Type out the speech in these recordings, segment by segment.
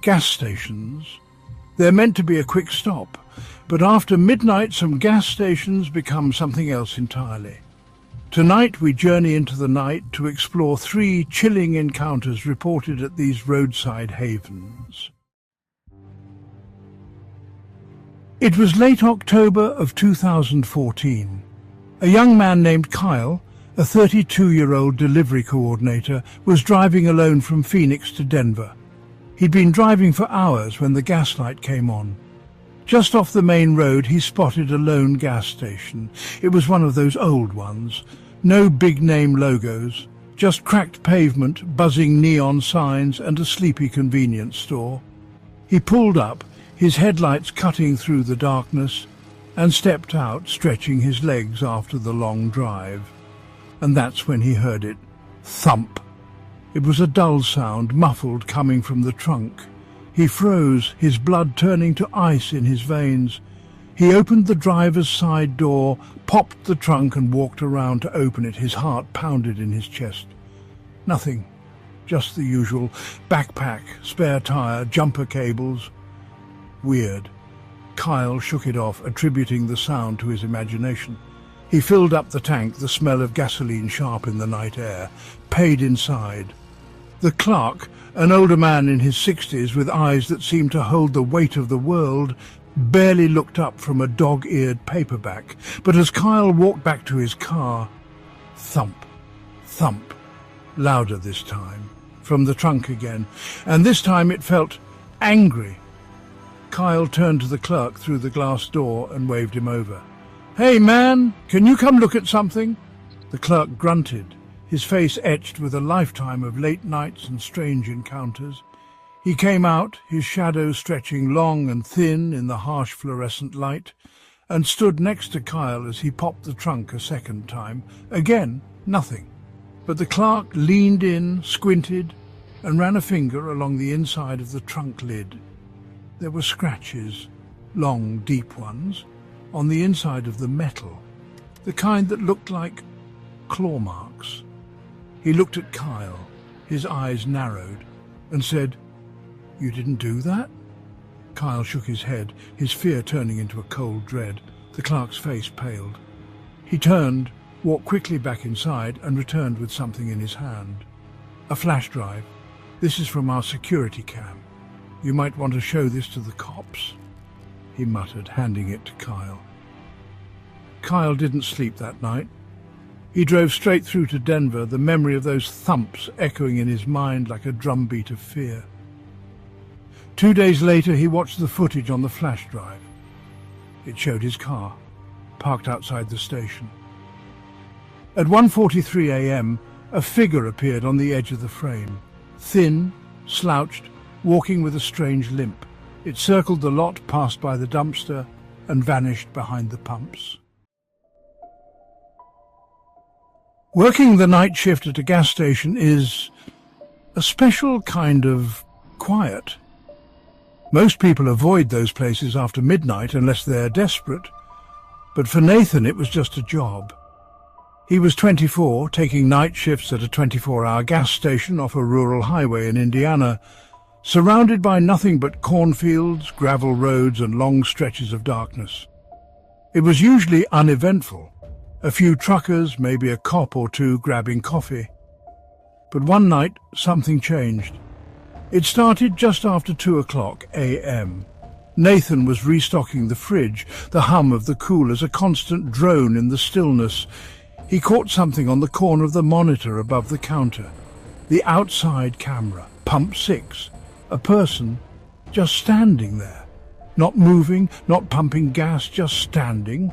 Gas stations. They're meant to be a quick stop, but after midnight some gas stations become something else entirely. Tonight we journey into the night to explore 3 chilling encounters reported at these roadside havens. It was late October of 2014. A young man named Kyle, a 32-year-old delivery coordinator, was driving alone from Phoenix to Denver. He'd been driving for hours when the gas light came on. Just off the main road he spotted a lone gas station. It was one of those old ones. No big-name logos, just cracked pavement, buzzing neon signs and a sleepy convenience store. He pulled up, his headlights cutting through the darkness, and stepped out, stretching his legs after the long drive. And that's when he heard it. Thump. It was a dull sound, muffled, coming from the trunk. He froze, his blood turning to ice in his veins. He opened the driver's side door, popped the trunk and walked around to open it. His heart pounded in his chest. Nothing. Just the usual. Backpack, spare tire, jumper cables. Weird. Kyle shook it off, attributing the sound to his imagination. He filled up the tank, the smell of gasoline sharp in the night air, paid inside. The clerk, an older man in his 60s with eyes that seemed to hold the weight of the world, barely looked up from a dog-eared paperback. But as Kyle walked back to his car, thump, thump, louder this time, from the trunk again, and this time it felt angry. Kyle turned to the clerk through the glass door and waved him over. "Hey, man, can you come look at something?" The clerk grunted, his face etched with a lifetime of late nights and strange encounters. He came out, his shadow stretching long and thin in the harsh fluorescent light, and stood next to Kyle as he popped the trunk a second time. Again, nothing. But the clerk leaned in, squinted, and ran a finger along the inside of the trunk lid. There were scratches, long, deep ones, on the inside of the metal, the kind that looked like claw marks. He looked at Kyle, his eyes narrowed, and said, "You didn't do that?" Kyle shook his head, his fear turning into a cold dread. The clerk's face paled. He turned, walked quickly back inside, and returned with something in his hand. "A flash drive. This is from our security cam. You might want to show this to the cops," he muttered, handing it to Kyle. Kyle didn't sleep that night. He drove straight through to Denver, the memory of those thumps echoing in his mind like a drumbeat of fear. 2 days later, he watched the footage on the flash drive. It showed his car, parked outside the station. At 1:43 a.m., a figure appeared on the edge of the frame, thin, slouched, walking with a strange limp. It circled the lot, passed by the dumpster, and vanished behind the pumps. Working the night shift at a gas station is a special kind of quiet. Most people avoid those places after midnight unless they're desperate. But for Nathan, it was just a job. He was 24, taking night shifts at a 24-hour gas station off a rural highway in Indiana, surrounded by nothing but cornfields, gravel roads, and long stretches of darkness. It was usually uneventful. A few truckers, maybe a cop or two grabbing coffee. But one night, something changed. It started just after 2:00 a.m. Nathan was restocking the fridge, the hum of the coolers a constant drone in the stillness. He caught something on the corner of the monitor above the counter. The outside camera, pump 6. A person just standing there. Not moving, not pumping gas, just standing.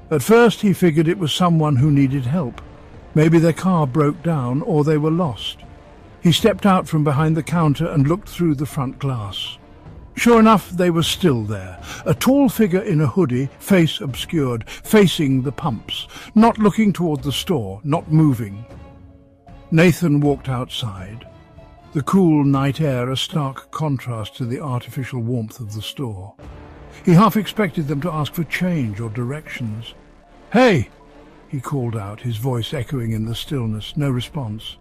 At first he figured it was someone who needed help. Maybe their car broke down or they were lost. He stepped out from behind the counter and looked through the front glass. Sure enough, they were still there. A tall figure in a hoodie, face obscured, facing the pumps, not looking toward the store, not moving. Nathan walked outside. The cool night air a stark contrast to the artificial warmth of the store. He half expected them to ask for change or directions. "Hey!" he called out, his voice echoing in the stillness. No response.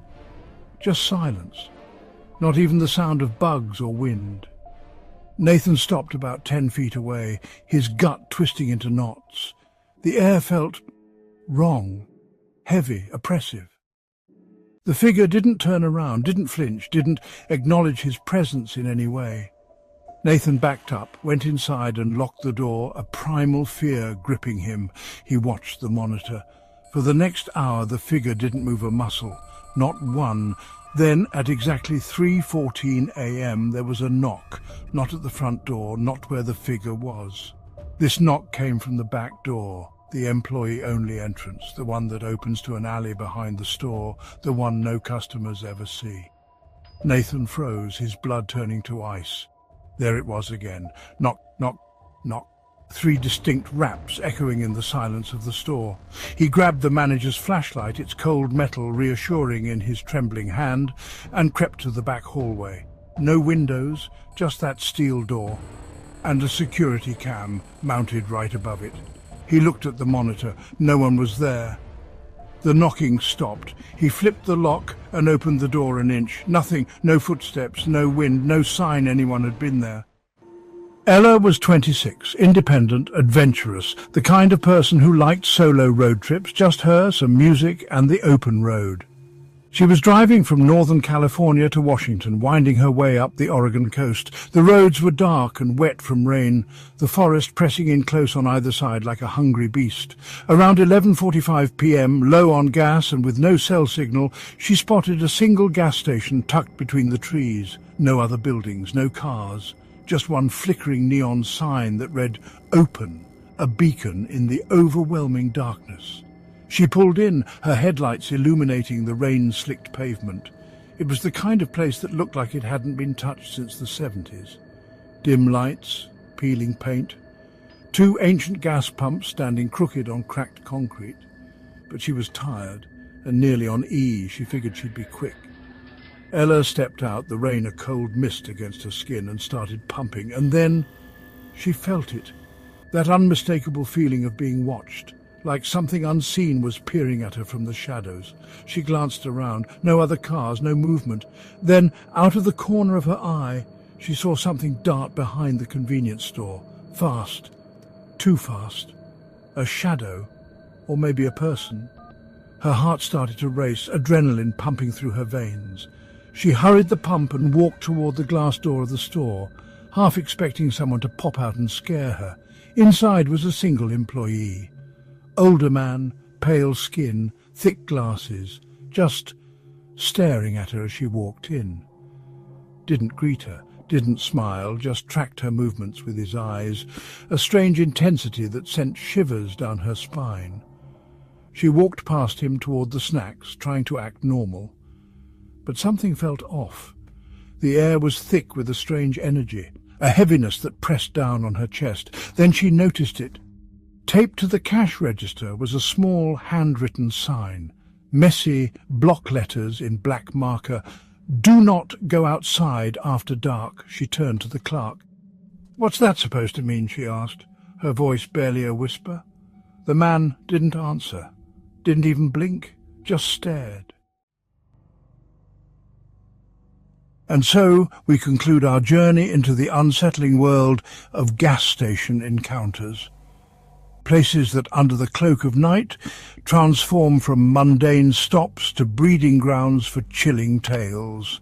Just silence. Not even the sound of bugs or wind. Nathan stopped about 10 feet away, his gut twisting into knots. The air felt wrong, heavy, oppressive. The figure didn't turn around, didn't flinch, didn't acknowledge his presence in any way. Nathan backed up, went inside and locked the door, a primal fear gripping him. He watched the monitor. For the next hour, the figure didn't move a muscle, not one. Then, at exactly 3:14 a.m., there was a knock, not at the front door, not where the figure was. This knock came from the back door, the employee-only entrance, the one that opens to an alley behind the store, the one no customers ever see. Nathan froze, his blood turning to ice. There it was again. Knock, knock, knock. 3 distinct raps echoing in the silence of the store. He grabbed the manager's flashlight, its cold metal reassuring in his trembling hand, and crept to the back hallway. No windows, just that steel door, and a security cam mounted right above it. He looked at the monitor. No one was there. The knocking stopped. He flipped the lock and opened the door an inch. Nothing, no footsteps, no wind, no sign anyone had been there. Ella was 26, independent, adventurous, the kind of person who liked solo road trips, just her, some music, and the open road. She was driving from Northern California to Washington, winding her way up the Oregon coast. The roads were dark and wet from rain, the forest pressing in close on either side like a hungry beast. Around 11:45 p.m., low on gas and with no cell signal, she spotted a single gas station tucked between the trees. No other buildings, no cars. Just one flickering neon sign that read "Open," a beacon in the overwhelming darkness. She pulled in, her headlights illuminating the rain-slicked pavement. It was the kind of place that looked like it hadn't been touched since the 70s. Dim lights, peeling paint, 2 ancient gas pumps standing crooked on cracked concrete. But she was tired, and nearly on E. She figured she'd be quick. Ella stepped out, the rain a cold mist against her skin, and started pumping. And then she felt it, that unmistakable feeling of being watched, like something unseen was peering at her from the shadows. She glanced around. No other cars, no movement. Then, out of the corner of her eye, she saw something dart behind the convenience store. Fast. Too fast. A shadow, or maybe a person. Her heart started to race, adrenaline pumping through her veins. She hurried the pump and walked toward the glass door of the store, half expecting someone to pop out and scare her. Inside was a single employee. Older man, pale skin, thick glasses, just staring at her as she walked in. Didn't greet her, didn't smile, just tracked her movements with his eyes, a strange intensity that sent shivers down her spine. She walked past him toward the snacks, trying to act normal. But something felt off. The air was thick with a strange energy, a heaviness that pressed down on her chest. Then she noticed it. Taped to the cash register was a small handwritten sign, messy block letters in black marker. "Do not go outside after dark." She turned to the clerk. "What's that supposed to mean?" she asked, her voice barely a whisper. The man didn't answer, didn't even blink, just stared. And so we conclude our journey into the unsettling world of gas station encounters. Places that, under the cloak of night, transform from mundane stops to breeding grounds for chilling tales.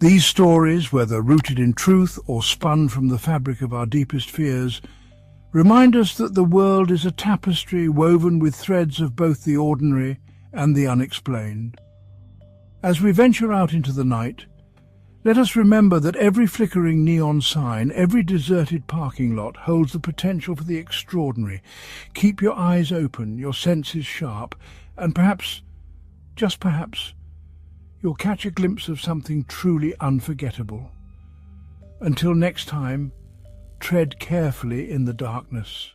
These stories, whether rooted in truth or spun from the fabric of our deepest fears, remind us that the world is a tapestry woven with threads of both the ordinary and the unexplained. As we venture out into the night, let us remember that every flickering neon sign, every deserted parking lot holds the potential for the extraordinary. Keep your eyes open, your senses sharp, and perhaps, just perhaps, you'll catch a glimpse of something truly unforgettable. Until next time, tread carefully in the darkness.